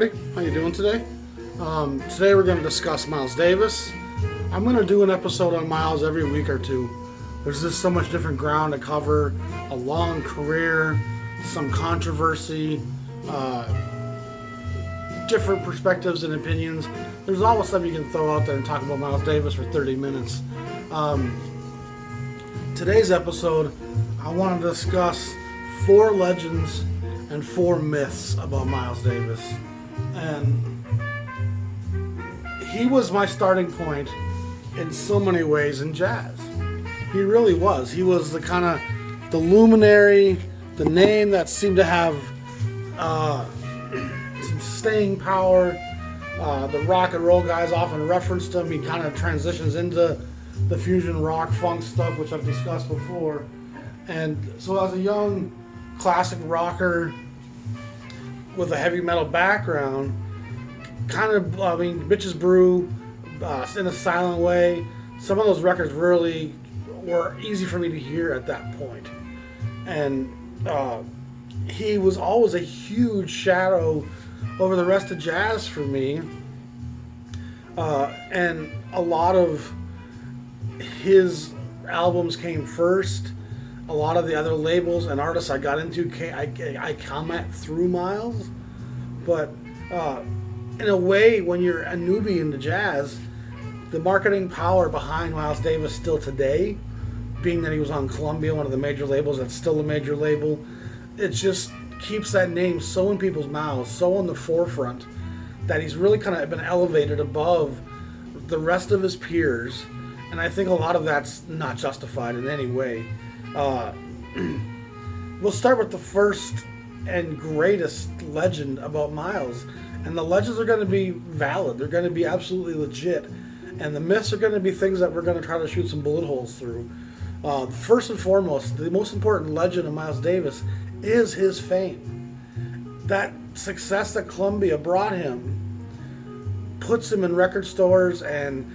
everybody. How you doing today? Today we're going to discuss Miles Davis. I'm going to do an episode on Miles every week or two. There's just so much different ground to cover. A long career, some controversy, different perspectives and opinions. There's always something you can throw out there and talk about Miles Davis for 30 minutes. Today's episode, I want to discuss 4 legends and 4 myths about Miles Davis. And he was my starting point in so many ways in jazz. He really was. He was the kind of the luminary, the name that seemed to have some staying power. The rock and roll guys often referenced him. He kind of transitions into the fusion rock funk stuff, which I've discussed before. And so as a young classic rocker with a heavy metal background, kind of, Bitches Brew, in a silent way, some of those records really were easy for me to hear at that point. And he was always a huge shadow over the rest of jazz for me. And a lot of his albums came first. A lot of the other labels and artists I got into, I come at through Miles. But in a way, when you're a newbie into jazz, the marketing power behind Miles Davis still today, being that he was on Columbia, one of the major labels that's still a major label, it just keeps that name so in people's mouths, so on the forefront, that he's really kind of been elevated above the rest of his peers. And I think a lot of that's not justified in any way. We'll start with the first and greatest legend about Miles. And the legends are going to be valid. They're going to be absolutely legit. And the myths are going to be things that we're going to try to shoot some bullet holes through. First and foremost, the most important legend of Miles Davis is his fame. That success that Columbia brought him puts him in record stores and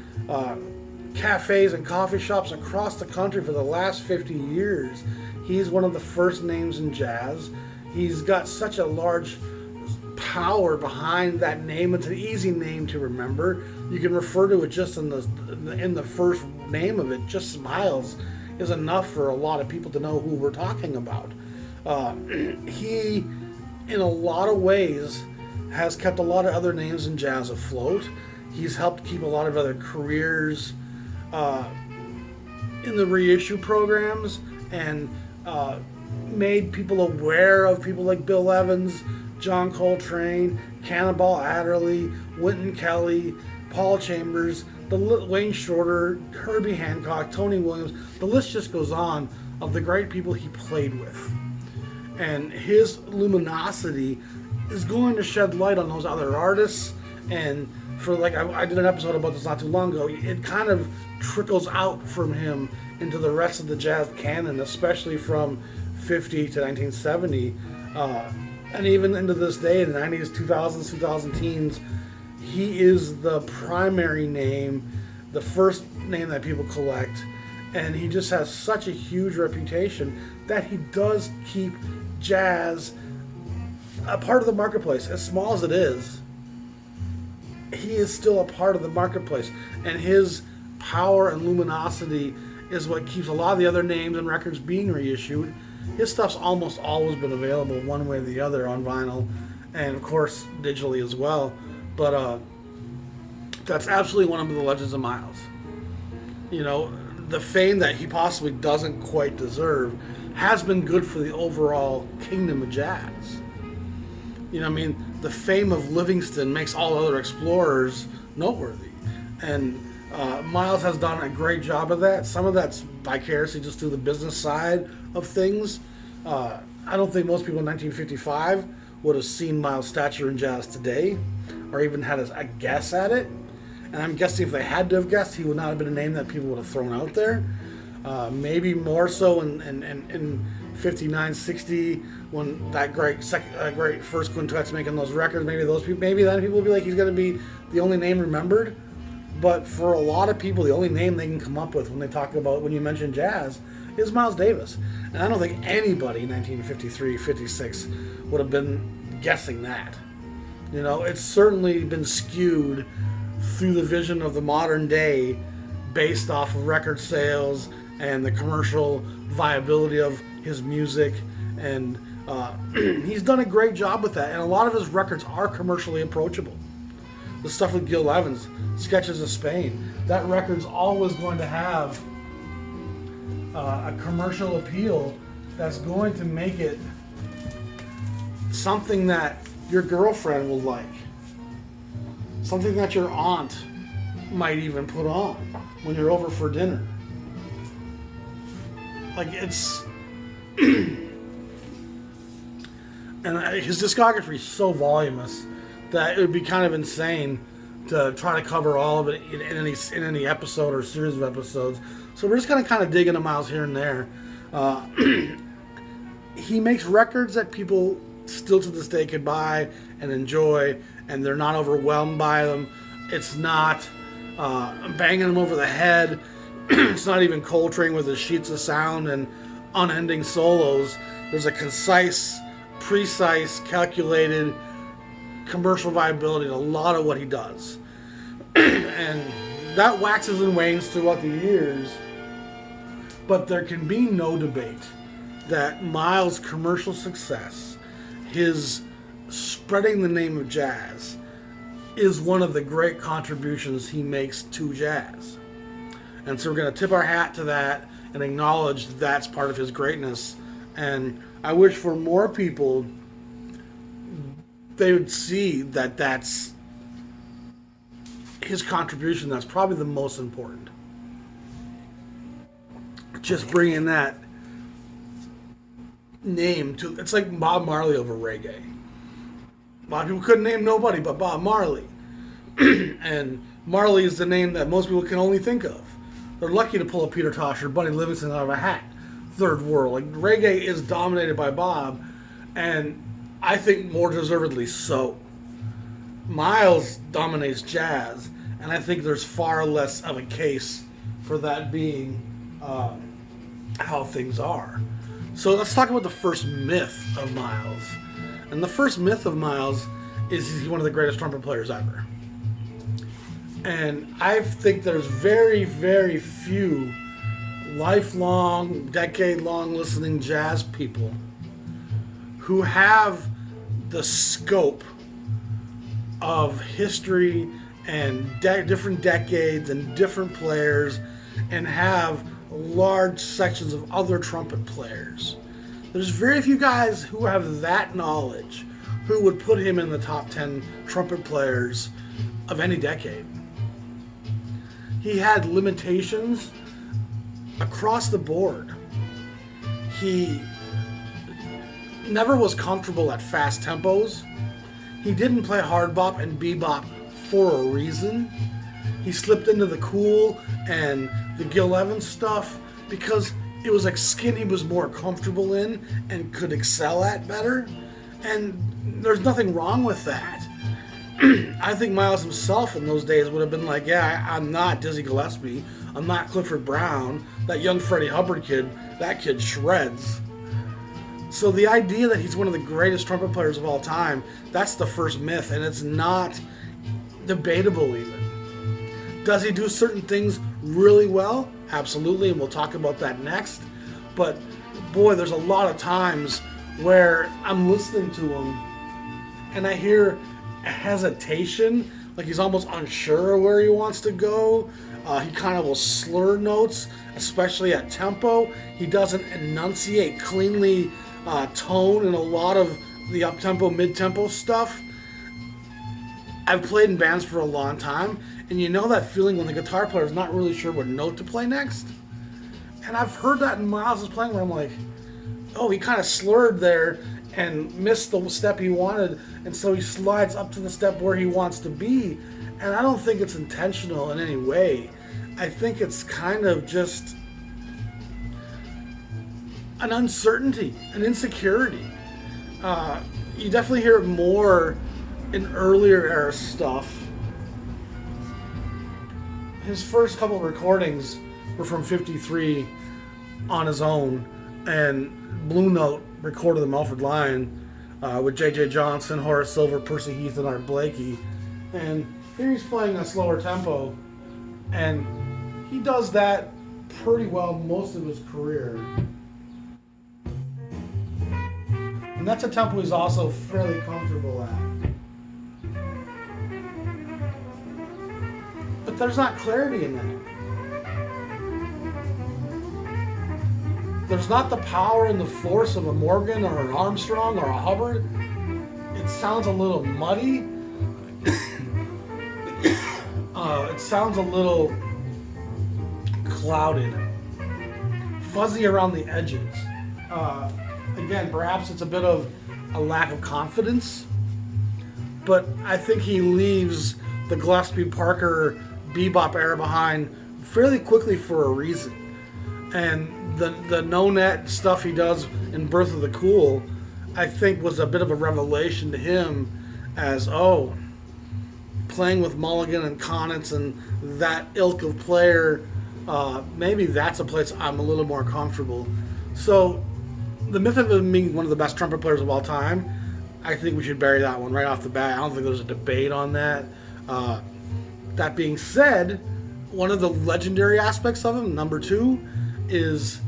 cafes and coffee shops across the country for the last 50 years. He's one of the first names in jazz. He's got such a large power behind that name. It's an easy name to remember. You can refer to it just in the first name of it. Just Miles is enough for a lot of people to know who we're talking about. He, in a lot of ways, has kept a lot of other names in jazz afloat. He's helped keep a lot of other careers in the reissue programs, and made people aware of people like Bill Evans, John Coltrane, Cannonball Adderley, Wynton Kelly, Paul Chambers, Wayne Shorter, Herbie Hancock, Tony Williams. The list just goes on of the great people he played with. And his luminosity is going to shed light on those other artists. And for I did an episode about this not too long ago, it kind of trickles out from him into the rest of the jazz canon, especially from 50 to 1970, and even into this day, in the 90s, 2000s, 2010s. He is the primary name, the first name that people collect, and he just has such a huge reputation that he does keep jazz a part of the marketplace. As small as it is, he is still a part of the marketplace, and his power and luminosity is what keeps a lot of the other names and records being reissued. His stuff's almost always been available one way or the other on vinyl, and of course digitally as well. But that's absolutely one of the legends of Miles. You know, the fame that he possibly doesn't quite deserve has been good for the overall kingdom of jazz. You know, the fame of Livingston makes all other explorers noteworthy. And Miles has done a great job of that. Some of that's vicariously just through the business side of things. I don't think most people in 1955 would have seen Miles' stature in jazz today, or even had a guess at it. And I'm guessing if they had to have guessed, he would not have been a name that people would have thrown out there. Maybe more so in 59, 60, when that great first quintet's making those records. Maybe then people would be like, he's going to be the only name remembered. But for a lot of people, the only name they can come up with when you mention jazz is Miles Davis. And I don't think anybody in 1953, 56 would have been guessing that. You know, it's certainly been skewed through the vision of the modern day based off of record sales and the commercial viability of his music. And he's done a great job with that. And a lot of his records are commercially approachable. The stuff with Gil Evans, Sketches of Spain, that record's always going to have a commercial appeal that's going to make it something that your girlfriend will like. Something that your aunt might even put on when you're over for dinner. Like, it's... And his discography is so voluminous that it would be kind of insane to try to cover all of it in any episode or series of episodes. So we're just going to kind of dig into Miles here and there. He makes records that people still to this day could buy and enjoy, and they're not overwhelmed by them. It's not banging them over the head. It's not even Coltrane with his sheets of sound and unending solos. There's a concise, precise, calculated commercial viability in a lot of what he does. And that waxes and wanes throughout the years, but there can be no debate that Miles' commercial success, his spreading the name of jazz, is one of the great contributions he makes to jazz. And so we're going to tip our hat to that and acknowledge that's part of his greatness. And I wish for more people they would see that that's his contribution that's probably the most important. Just bringing that name to... It's like Bob Marley over reggae. A lot of people couldn't name nobody but Bob Marley. And Marley is the name that most people can only think of. They're lucky to pull a Peter Tosh or Buddy Livingston out of a hat. Third world. Like, reggae is dominated by Bob, and I think more deservedly so. Miles dominates jazz, and I think there's far less of a case for that being how things are. So let's talk about the first myth of Miles. And the first myth of Miles is he's one of the greatest trumpet players ever. And I think there's very, very few lifelong, decade-long listening jazz people who have the scope of history and different decades and different players, and have large sections of other trumpet players. There's very few guys who have that knowledge who would put him in the top 10 trumpet players of any decade. He had limitations across the board. He never was comfortable at fast tempos. He didn't play hard bop and bebop for a reason. He slipped into the cool and the Gil Evans stuff because it was like skin he was more comfortable in and could excel at better. And there's nothing wrong with that. I think Miles himself in those days would have been like, yeah, I'm not Dizzy Gillespie. I'm not Clifford Brown. That young Freddie Hubbard kid, that kid shreds. So the idea that he's one of the greatest trumpet players of all time, that's the first myth, and it's not debatable even. Does he do certain things really well? Absolutely, and we'll talk about that next. But boy, there's a lot of times where I'm listening to him and I hear hesitation, like he's almost unsure of where he wants to go. He kind of will slur notes, especially at tempo. He doesn't enunciate cleanly tone in a lot of the up-tempo, mid-tempo stuff. I've played in bands for a long time, and you know that feeling when the guitar player is not really sure what note to play next? And I've heard that in Miles' playing where I'm like, oh, he kind of slurred there and missed the step he wanted, and so he slides up to the step where he wants to be. And I don't think it's intentional in any way. I think it's kind of just an uncertainty, an insecurity. You definitely hear it more in earlier era stuff. His first couple of recordings were from '53 on his own, and Blue Note recorded the Melford Line with J.J. Johnson, Horace Silver, Percy Heath, and Art Blakey. And here he's playing a slower tempo, and he does that pretty well most of his career. And that's a tempo he's also fairly comfortable at. But there's not clarity in that. There's not the power and the force of a Morgan or an Armstrong or a Hubbard. It sounds a little muddy. It sounds a little clouded, fuzzy around the edges. Again, perhaps it's a bit of a lack of confidence, but I think he leaves the Gillespie Parker bebop era behind fairly quickly for a reason. And the no-net stuff he does in Birth of the Cool, I think was a bit of a revelation to him as, playing with Mulligan and Conitz and that ilk of player, maybe that's a place I'm a little more comfortable. So the myth of him being one of the best trumpet players of all time, I think we should bury that one right off the bat. I don't think there's a debate on that. That being said, one of the legendary aspects of him, number two, is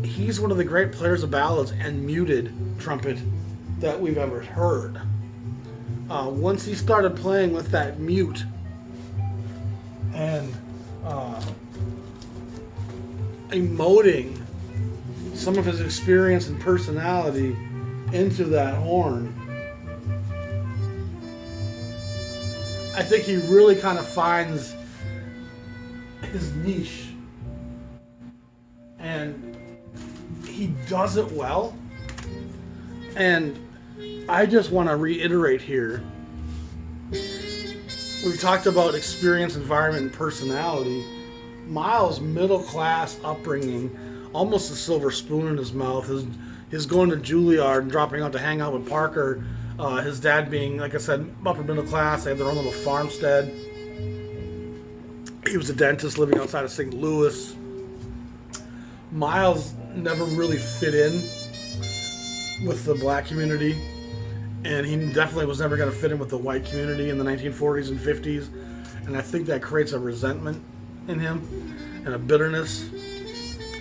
he's one of the great players of ballads and muted trumpet that we've ever heard. Once he started playing with that mute and emoting some of his experience and personality into that horn, I think he really kind of finds his niche, and he does it well. And I just want to reiterate here, we've talked about experience, environment, and personality. Miles' middle-class upbringing, almost a silver spoon in his mouth, his going to Juilliard and dropping out to hang out with Parker, his dad being, like I said, upper middle class. They had their own little farmstead. He was a dentist living outside of St. Louis. Miles never really fit in with the black community, and he definitely was never going to fit in with the white community in the 1940s and 50s, and I think that creates a resentment in him and a bitterness.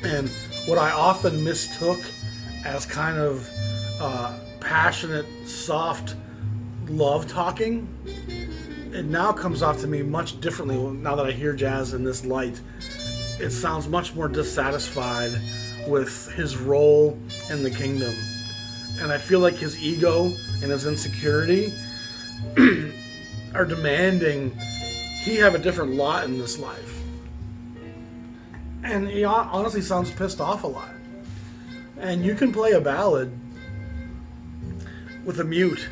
And what I often mistook as kind of passionate, soft love talking, it now comes off to me much differently now that I hear jazz in this light. It sounds much more dissatisfied with his role in the kingdom. And I feel like his ego and his insecurity are demanding he have a different lot in this life. And he honestly sounds pissed off a lot. And you can play a ballad with a mute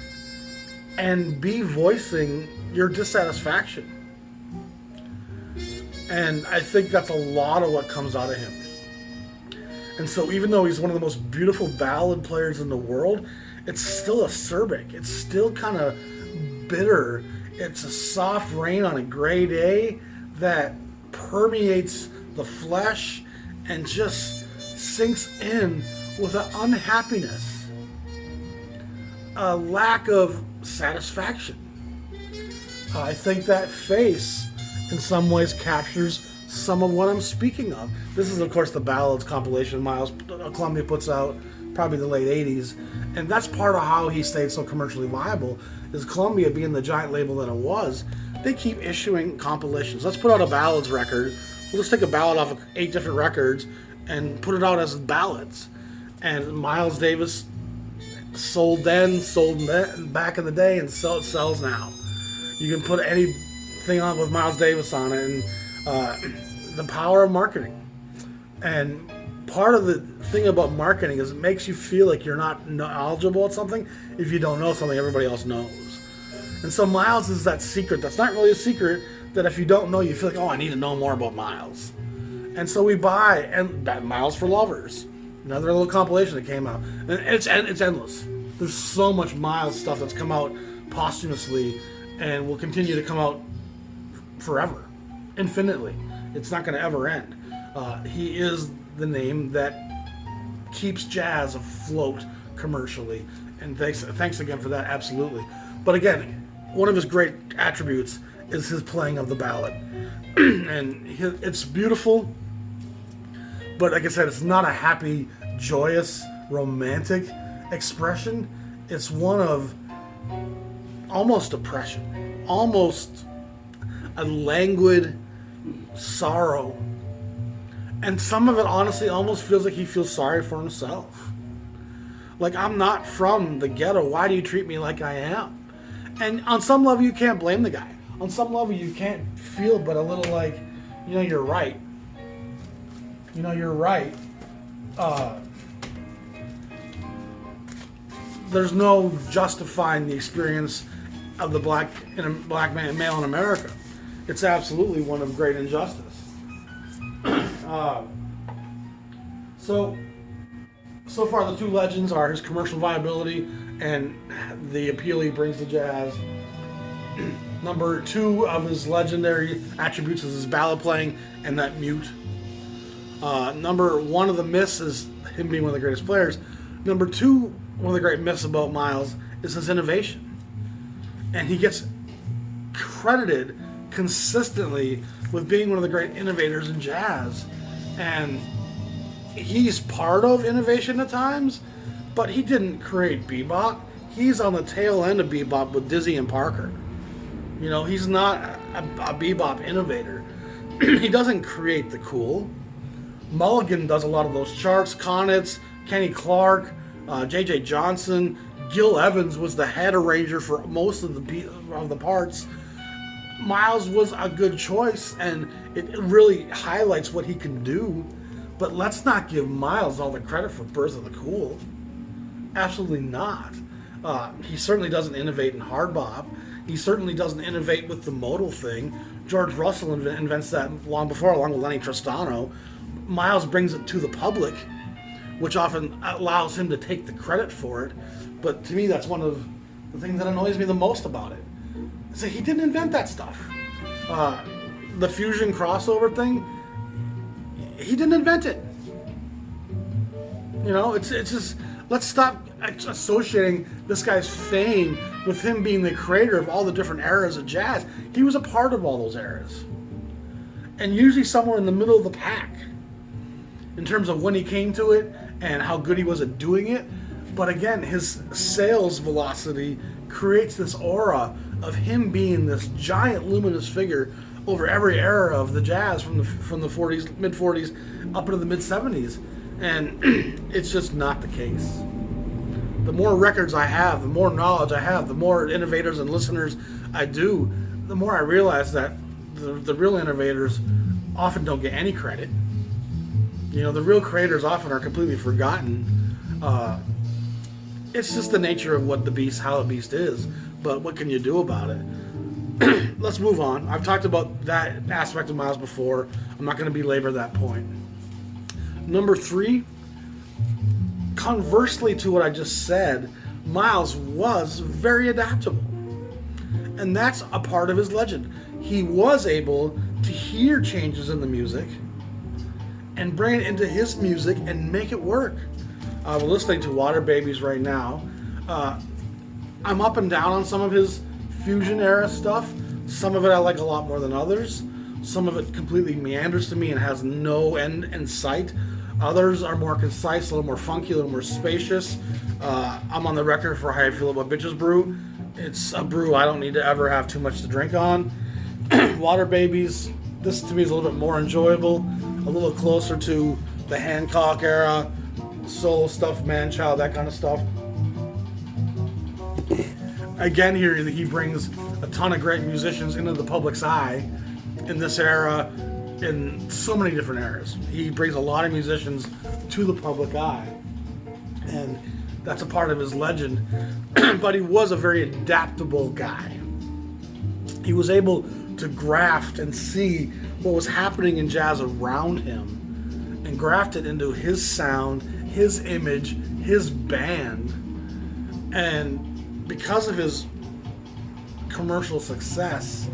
and be voicing your dissatisfaction. And I think that's a lot of what comes out of him. And so even though he's one of the most beautiful ballad players in the world, it's still acerbic. It's still kind of bitter. It's a soft rain on a gray day that permeates the flesh and just sinks in with an unhappiness, a lack of satisfaction. I think that face in some ways captures some of what I'm speaking of. This is, of course, the Ballads compilation Miles Columbia puts out probably the late 80s, and that's part of how he stayed so commercially viable, is Columbia being the giant label that it was. They keep issuing compilations. Let's put out a Ballads record. We'll just take a ballad off of 8 different records and put it out as ballads. And Miles Davis sold then, sold back in the day, and so it sells now. You can put anything on with Miles Davis on it, and the power of marketing. And part of the thing about marketing is it makes you feel like you're not knowledgeable at something if you don't know something everybody else knows. And so Miles is that secret that's not really a secret, that if you don't know, you feel like, oh, I need to know more about Miles. And so we buy and Miles for Lovers, another little compilation that came out. And it's endless. There's so much Miles stuff that's come out posthumously and will continue to come out forever, infinitely. It's not going to ever end. He is the name that keeps jazz afloat commercially. And thanks again for that, absolutely. But again, one of his great attributes is his playing of the ballad. And it's beautiful, but like I said, it's not a happy, joyous, romantic expression. It's one of almost depression, almost a languid sorrow. And some of it, honestly, almost feels like he feels sorry for himself. Like, I'm not from the ghetto. Why do you treat me like I am? And on some level, you can't blame the guy. On some level, you can't feel but a little like, you're right. You're right. There's no justifying the experience of the black male in America. It's absolutely one of great injustice. So far the two legends are his commercial viability and the appeal he brings to jazz. Number two of his legendary attributes is his ballad playing and that mute. Number one of the myths is him being one of the greatest players. Number two, one of the great myths about Miles is his innovation. And he gets credited consistently with being one of the great innovators in jazz. And he's part of innovation at times, but he didn't create bebop. He's on the tail end of bebop with Dizzy and Parker. He's not a bebop innovator. He doesn't create the cool. Mulligan does a lot of those charts. Conitz, Kenny Clark, J.J. Johnson, Gil Evans was the head arranger for most of the parts. Miles was a good choice, and it really highlights what he can do. But let's not give Miles all the credit for Birth of the Cool. Absolutely not. He certainly doesn't innovate in hard bop. He certainly doesn't innovate with the modal thing. George Russell invents that long before, along with Lenny Tristano. Miles brings it to the public, which often allows him to take the credit for it. But to me, that's one of the things that annoys me the most about it. So he didn't invent that stuff. The fusion crossover thing, he didn't invent it. It's just, let's stop associating this guy's fame with him being the creator of all the different eras of jazz. He was a part of all those eras. And usually somewhere in the middle of the pack in terms of when he came to it and how good he was at doing it. But again, his sales velocity creates this aura of him being this giant luminous figure over every era of the jazz from the 40s, mid 40s up into the mid 70s. And it's just not the case. The more records I have, the more knowledge I have, the more innovators and listeners I do, the more I realize that the real innovators often don't get any credit. The real creators often are completely forgotten. It's just the nature of how the beast is. But what can you do about it? Let's move on. I've talked about that aspect of Miles before. I'm not going to belabor that point. Number three, conversely to what I just said, Miles was very adaptable. And that's a part of his legend. He was able to hear changes in the music and bring it into his music and make it work. We're listening to Water Babies right now. I'm up and down on some of his fusion era stuff. Some of it I like a lot more than others. Some of it completely meanders to me and has no end in sight. Others are more concise, a little more funky, a little more spacious. I'm on the record for how I feel about Bitches Brew. It's a brew I don't need to ever have too much to drink on. Water Babies, this to me is a little bit more enjoyable, a little closer to the Hancock era, solo stuff, Man-Child, that kind of stuff. Again, here he brings a ton of great musicians into the public's eye in this era, in so many different eras. He brings a lot of musicians to the public eye, and that's a part of his legend. But he was a very adaptable guy. He was able to graft and see what was happening in jazz around him and graft it into his sound, his image, his band. And because of his commercial success,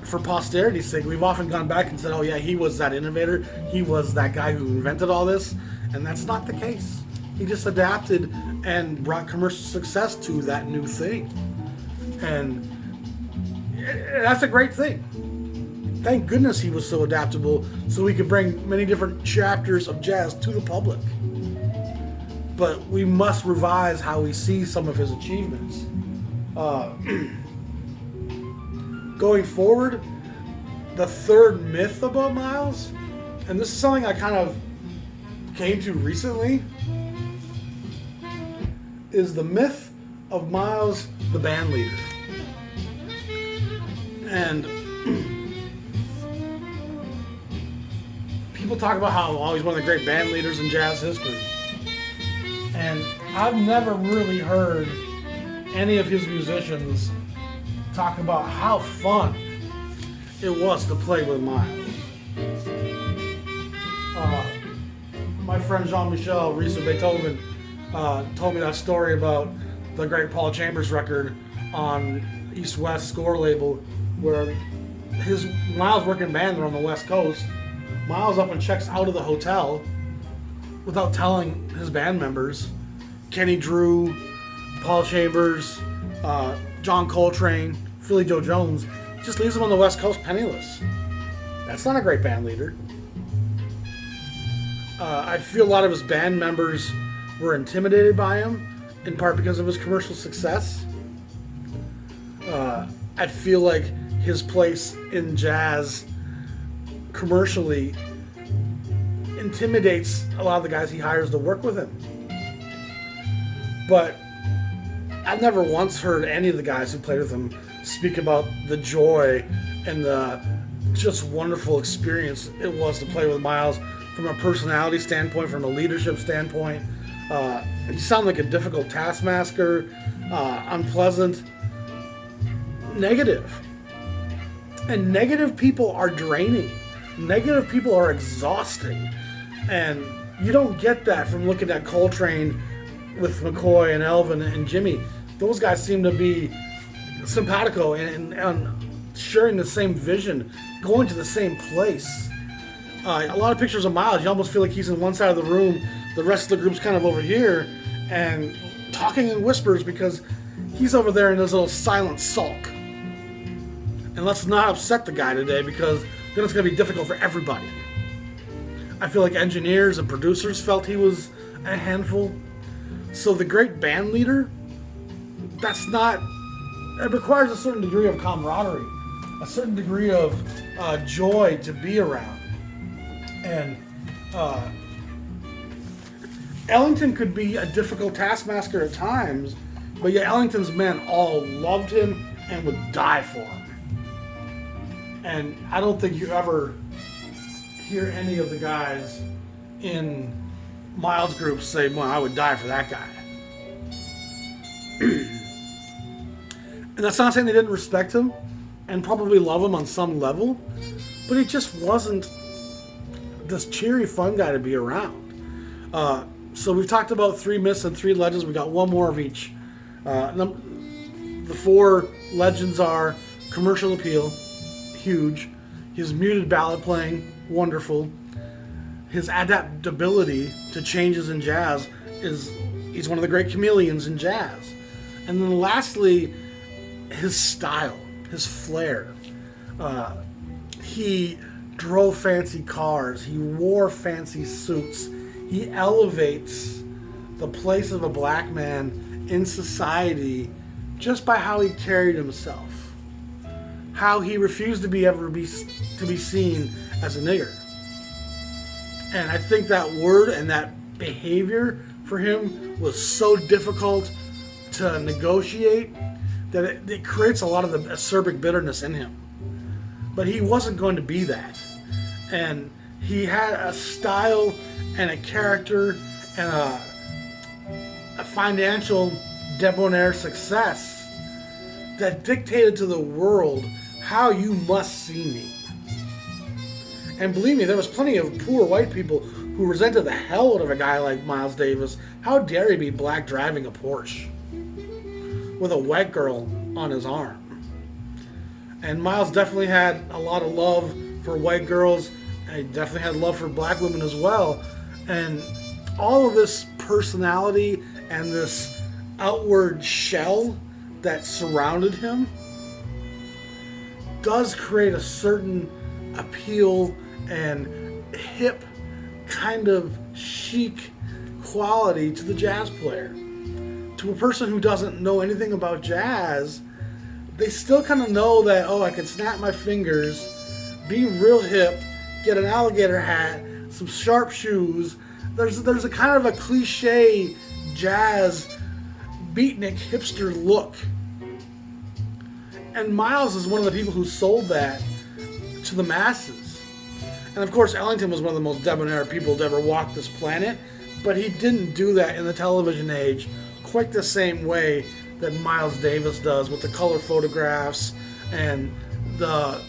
for posterity's sake, we've often gone back and said, oh yeah, he was that innovator, he was that guy who invented all this, and that's not the case. He just adapted and brought commercial success to that new thing. And that's a great thing. Thank goodness he was so adaptable, so we could bring many different chapters of jazz to the public. But we must revise how we see some of his achievements. Going forward, the third myth about Miles, and this is something I kind of came to recently, is the myth of Miles the Bandleader. And people talk about how he's one of the great band leaders in jazz history. And I've never really heard any of his musicians talk about how fun it was to play with Miles. My friend Jean-Michel Ries of Beethoven told me that story about the great Paul Chambers record on East West Score label, where his Miles working band are on the West Coast. Miles up and checks out of the hotel without telling his band members. Kenny Drew, Paul Chambers, John Coltrane, Philly Joe Jones, just leaves him on the West Coast penniless. That's not a great band leader. I feel a lot of his band members were intimidated by him, in part because of his commercial success. I feel like his place in jazz commercially intimidates a lot of the guys he hires to work with him. But I've never once heard any of the guys who played with him speak about the joy and the just wonderful experience it was to play with Miles from a personality standpoint, from a leadership standpoint. He sounded like a difficult taskmaster, unpleasant, negative. And negative people are draining. Negative people are exhausting. And you don't get that from looking at Coltrane with McCoy and Elvin and Jimmy. Those guys seem to be simpatico and sharing the same vision, going to the same place. A lot of pictures of Miles, you almost feel like he's in one side of the room, the rest of the group's kind of over here, and talking in whispers because he's over there in his little silent sulk. And let's not upset the guy today, because then it's going to be difficult for everybody. I feel like engineers and producers felt he was a handful. So the great band leader, it requires a certain degree of camaraderie, a certain degree of joy to be around. And Ellington could be a difficult taskmaster at times, but yet Ellington's men all loved him and would die for him. And I don't think you ever hear any of the guys in Miles' groups say, well, I would die for that guy. And that's not saying they didn't respect him and probably love him on some level, but he just wasn't this cheery, fun guy to be around. So we've talked about 3 myths and 3 legends. We got one more of each. The 4 legends are commercial appeal, huge. His muted ballad playing, wonderful. His adaptability to changes in jazz he's one of the great chameleons in jazz. And then lastly, his style, his flair. He drove fancy cars. He wore fancy suits. He elevates the place of a black man in society just by how he carried himself. How he refused to be seen as a nigger. And I think that word and that behavior for him was so difficult to negotiate that it creates a lot of the acerbic bitterness in him. But he wasn't going to be that. And he had a style and a character and a financial debonair success that dictated to the world how you must see me. And believe me, there was plenty of poor white people who resented the hell out of a guy like Miles Davis. How dare he be black driving a Porsche with a white girl on his arm? And Miles definitely had a lot of love for white girls, and he definitely had love for black women as well. And all of this personality and this outward shell that surrounded him does create a certain appeal and hip kind of chic quality to the jazz player. To a person who doesn't know anything about jazz, they still kind of know that, oh, I can snap my fingers, be real hip, get an alligator hat, some sharp shoes. There's a kind of a cliche jazz beatnik hipster look. And Miles is one of the people who sold that to the masses. And of course, Ellington was one of the most debonair people to ever walk this planet, but he didn't do that in the television age quite the same way that Miles Davis does, with the color photographs and the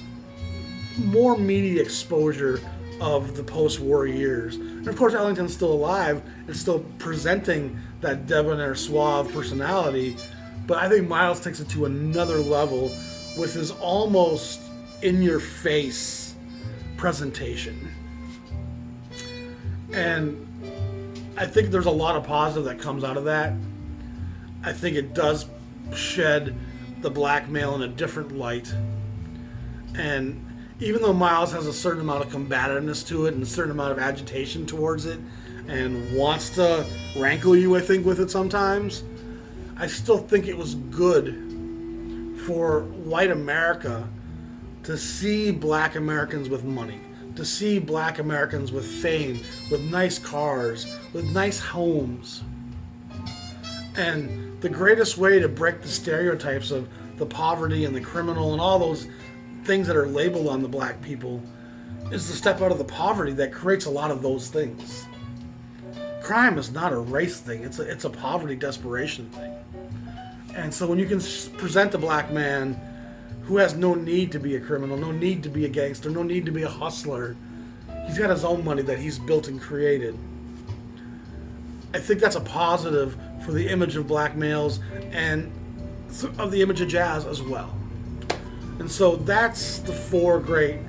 more media exposure of the post-war years. And of course, Ellington's still alive and still presenting that debonair, suave personality, but I think Miles takes it to another level with his almost in-your-face presentation. And I think there's a lot of positive that comes out of that. I think it does shed the black male in a different light. And even though Miles has a certain amount of combativeness to it and a certain amount of agitation towards it and wants to rankle you, I think, with it sometimes, I still think it was good for white America to see black Americans with money, to see black Americans with fame, with nice cars, with nice homes. And the greatest way to break the stereotypes of the poverty and the criminal and all those things that are labeled on the black people is to step out of the poverty that creates a lot of those things. Crime is not a race thing, it's a poverty desperation thing. And so when you can present a black man who has no need to be a criminal, no need to be a gangster, no need to be a hustler, he's got his own money that he's built and created. I think that's a positive for the image of black males and of the image of jazz as well. And so that's the four great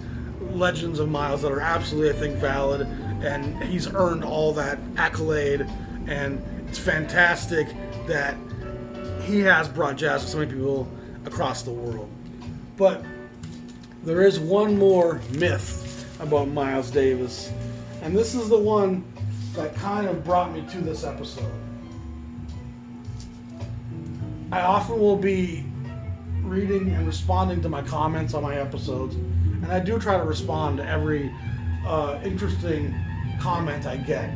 legends of Miles that are absolutely, I think, valid, and he's earned all that accolade, and it's fantastic that he has brought jazz to so many people across the world. But there is one more myth about Miles Davis, and this is the one that kind of brought me to this episode. I often will be reading and responding to my comments on my episodes, and I do try to respond to every interesting comment I get.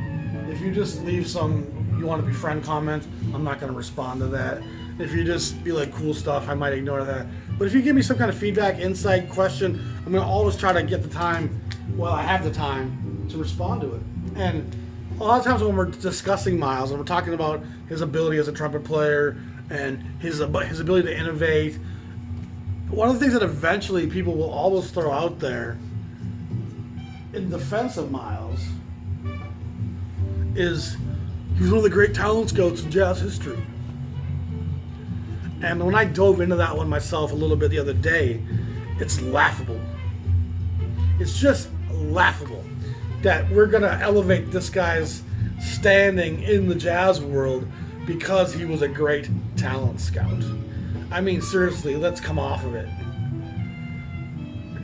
If you just leave some you want to be friend comment, I'm not going to respond to that. If you just be like cool stuff, I might ignore that. But if you give me some kind of feedback, insight, question, I'm going to always try to get the time, well, I have the time to respond to it. And a lot of times when we're discussing Miles and we're talking about his ability as a trumpet player and his ability to innovate, one of the things that eventually people will always throw out there in defense of Miles is he was one of the great talent scouts in jazz history. And when I dove into that one myself a little bit the other day, it's laughable. It's just laughable that we're going to elevate this guy's standing in the jazz world because he was a great talent scout. I mean, seriously, let's come off of it.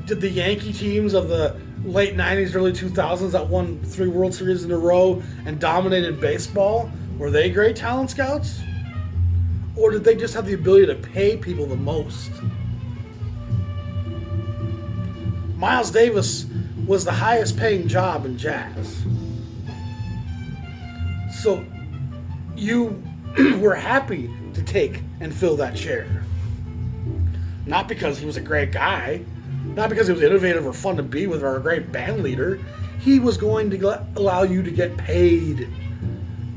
Did the Yankee teams of the late 90s, early 2000s that won 3 World Series in a row and dominated baseball, were they great talent scouts? Or did they just have the ability to pay people the most? Miles Davis was the highest paying job in jazz. So you were happy to take and fill that chair. Not because he was a great guy, not because he was innovative or fun to be with or a great band leader. He was going to allow you to get paid.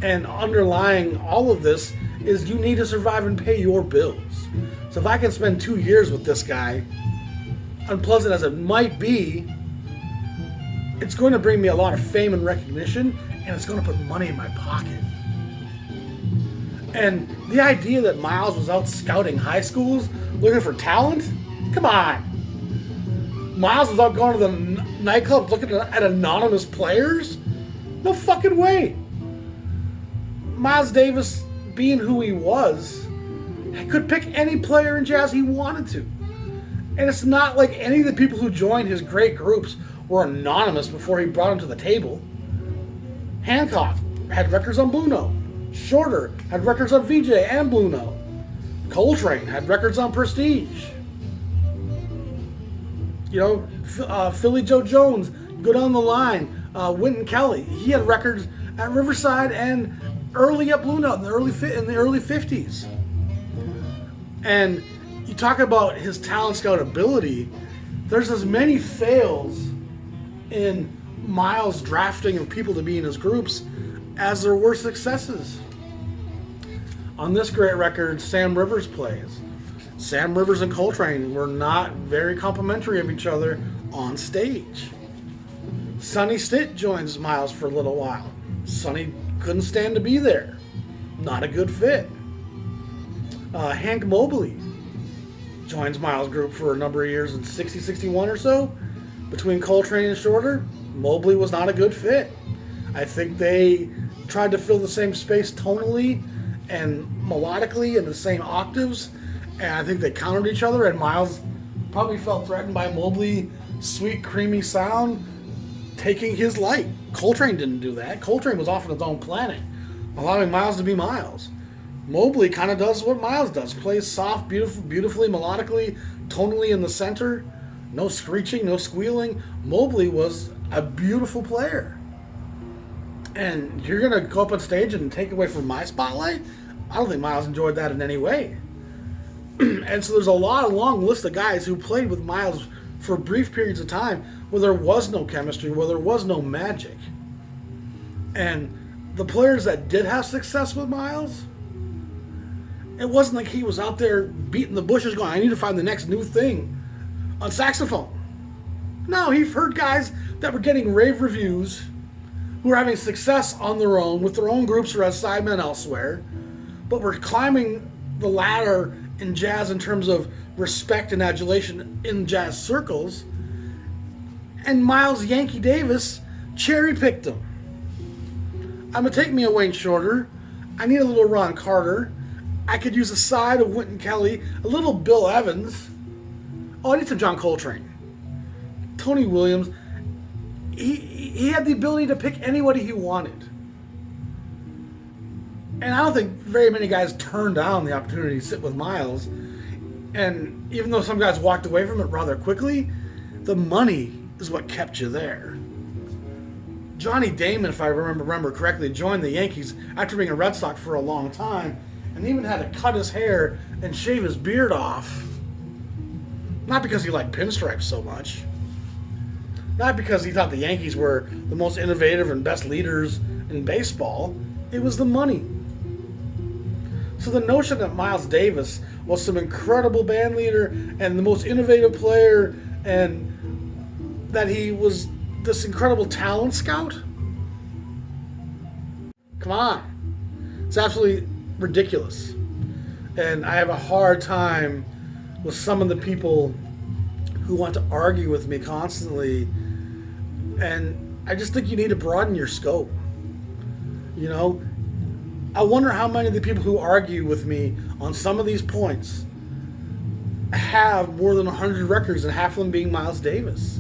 And underlying all of this is you need to survive and pay your bills. So if I can spend 2 years with this guy, unpleasant as it might be, it's going to bring me a lot of fame and recognition, and it's going to put money in my pocket. And the idea that Miles was out scouting high schools looking for talent? Come on. Miles was out going to the nightclub looking at anonymous players? No fucking way. Miles Davis being who he was, he could pick any player in jazz he wanted to. And it's not like any of the people who joined his great groups were anonymous before he brought them to the table. Hancock had records on Blue Note. Shorter had records on VJ and Blue Note. Coltrane had records on Prestige. You know, Philly Joe Jones, go down the line. Wynton Kelly, he had records at Riverside and early at Blue Note in the early 50s. And you talk about his talent scout ability, there's as many fails in Miles' drafting of people to be in his groups as there were successes. On this great record, Sam Rivers plays. Sam Rivers and Coltrane were not very complimentary of each other on stage. Sonny Stitt joins Miles for a little while. Sonny couldn't stand to be there. Not a good fit. Hank Mobley joins Miles' group for a number of years in 60, 61 or so. Between Coltrane and Shorter, Mobley was not a good fit. I think they tried to fill the same space tonally and melodically in the same octaves, and I think they countered each other, and Miles probably felt threatened by Mobley's sweet, creamy sound taking his light. Coltrane didn't do that. Coltrane was off on his own planet, allowing Miles to be Miles. Mobley kind of does what Miles does, plays soft, beautifully, melodically, tonally in the center. No screeching, no squealing. Mobley was a beautiful player. And you're going to go up on stage and take away from my spotlight? I don't think Miles enjoyed that in any way. And so there's a long list of guys who played with Miles for brief periods of time where there was no chemistry, where there was no magic. And the players that did have success with Miles, it wasn't like he was out there beating the bushes going, I need to find the next new thing on saxophone. No, he heard guys that were getting rave reviews, who were having success on their own, with their own groups or as sidemen elsewhere, but were climbing the ladder in jazz in terms of respect and adulation in jazz circles. And Miles Yankee Davis cherry-picked them. I'm going to take me a Wayne Shorter. I need a little Ron Carter. I could use a side of Wynton Kelly, a little Bill Evans. Oh, I need some John Coltrane. Tony Williams. He had the ability to pick anybody he wanted. And I don't think very many guys turned down the opportunity to sit with Miles. And even though some guys walked away from it rather quickly, the money is what kept you there. Johnny Damon, if I remember correctly, joined the Yankees after being a Red Sox for a long time, and even had to cut his hair and shave his beard off. Not because he liked pinstripes so much. Not because he thought the Yankees were the most innovative and best leaders in baseball. It was the money. So the notion that Miles Davis was some incredible band leader and the most innovative player and that he was this incredible talent scout? Come on. It's absolutely ridiculous. And I have a hard time with some of the people who want to argue with me constantly. And I just think you need to broaden your scope. You know, I wonder how many of the people who argue with me on some of these points have more than 100 records, and half of them being Miles Davis.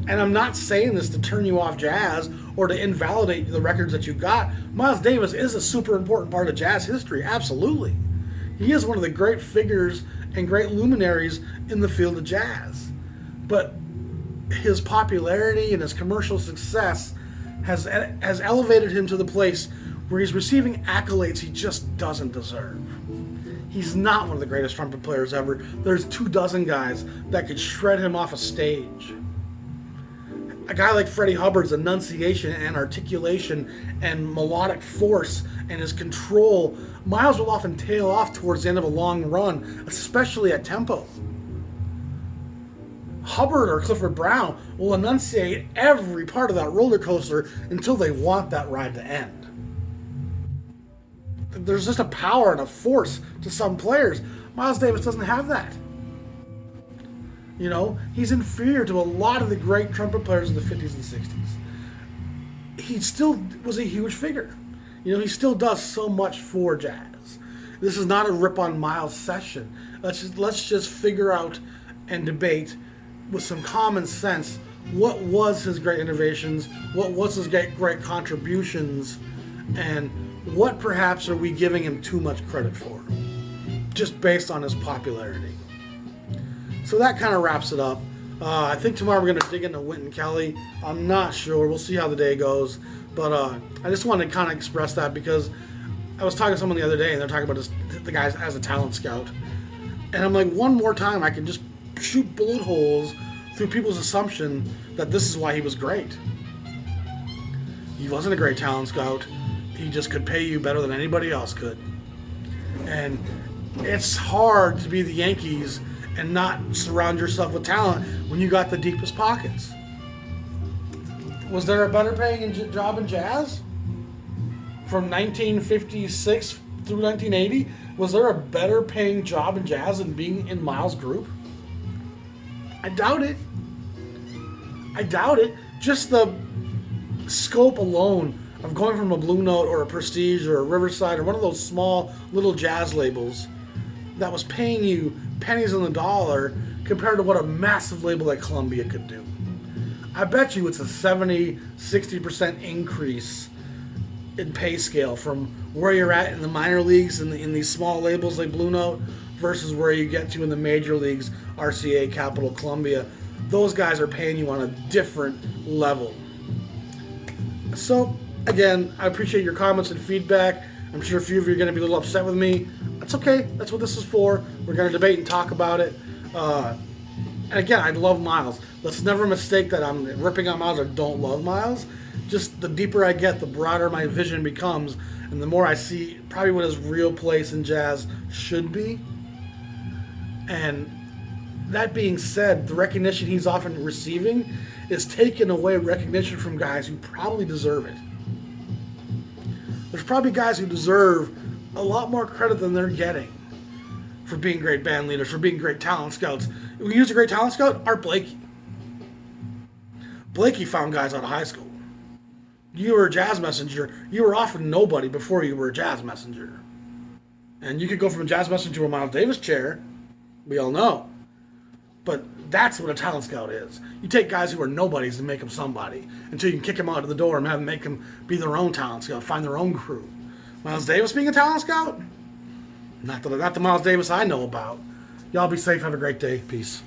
And I'm not saying this to turn you off jazz or to invalidate the records that you got. Miles Davis is a super important part of jazz history, absolutely. He is one of the great figures and great luminaries in the field of jazz. But his popularity and his commercial success has elevated him to the place where he's receiving accolades he just doesn't deserve. He's not one of the greatest trumpet players ever. There's 24 guys that could shred him off a stage. A guy like Freddie Hubbard's enunciation and articulation and melodic force and his control, Miles will often tail off towards the end of a long run, especially at tempo. Hubbard or Clifford Brown will enunciate every part of that roller coaster until they want that ride to end. There's just a power and a force to some players. Miles Davis doesn't have that. You know, he's inferior to a lot of the great trumpet players of the 50s and 60s. He still was a huge figure. He still does so much for jazz. This is not a rip on Miles session. Let's just figure out and debate with some common sense what was his great innovations, what was his great contributions, and what perhaps are we giving him too much credit for, just based on his popularity. So that kind of wraps it up. I think tomorrow we're going to dig into Wynton Kelly. I'm not sure. We'll see how the day goes. But I just wanted to kind of express that because I was talking to someone the other day and they're talking about the guy as a talent scout. And I'm like, one more time I can just shoot bullet holes through people's assumption that this is why he was great. He wasn't a great talent scout. He just could pay you better than anybody else could. And it's hard to be the Yankees and not surround yourself with talent when you got the deepest pockets. Was there a better paying job in jazz? From 1956 through 1980? Was there a better paying job in jazz than being in Miles' group? I doubt it. Just the scope alone of going from a Blue Note or a Prestige or a Riverside or one of those small little jazz labels that was paying you pennies on the dollar compared to what a massive label like Columbia could do. I bet you it's a 70-60% increase in pay scale from where you're at in the minor leagues in these small labels like Blue Note versus where you get to in the major leagues, RCA, Capitol, Columbia. Those guys are paying you on a different level. So, again, I appreciate your comments and feedback. I'm sure a few of you are going to be a little upset with me. That's okay. That's what this is for. We're going to debate and talk about it. And again, I love Miles. Let's never mistake that I'm ripping on Miles or don't love Miles. Just the deeper I get, the broader my vision becomes, and the more I see probably what his real place in jazz should be. And that being said, the recognition he's often receiving is taking away recognition from guys who probably deserve it. There's probably guys who deserve a lot more credit than they're getting for being great band leaders, for being great talent scouts. We use a great talent scout, Art Blakey. Blakey found guys out of high school. You were a jazz messenger. You were often nobody before you were a jazz messenger. And you could go from a jazz messenger to a Miles Davis chair. We all know. But that's what a talent scout is. You take guys who are nobodies and make them somebody until you can kick them out of the door and have them make them be their own talent scout, find their own crew. Miles Davis being a talent scout? Not the Miles Davis I know about. Y'all be safe. Have a great day. Peace.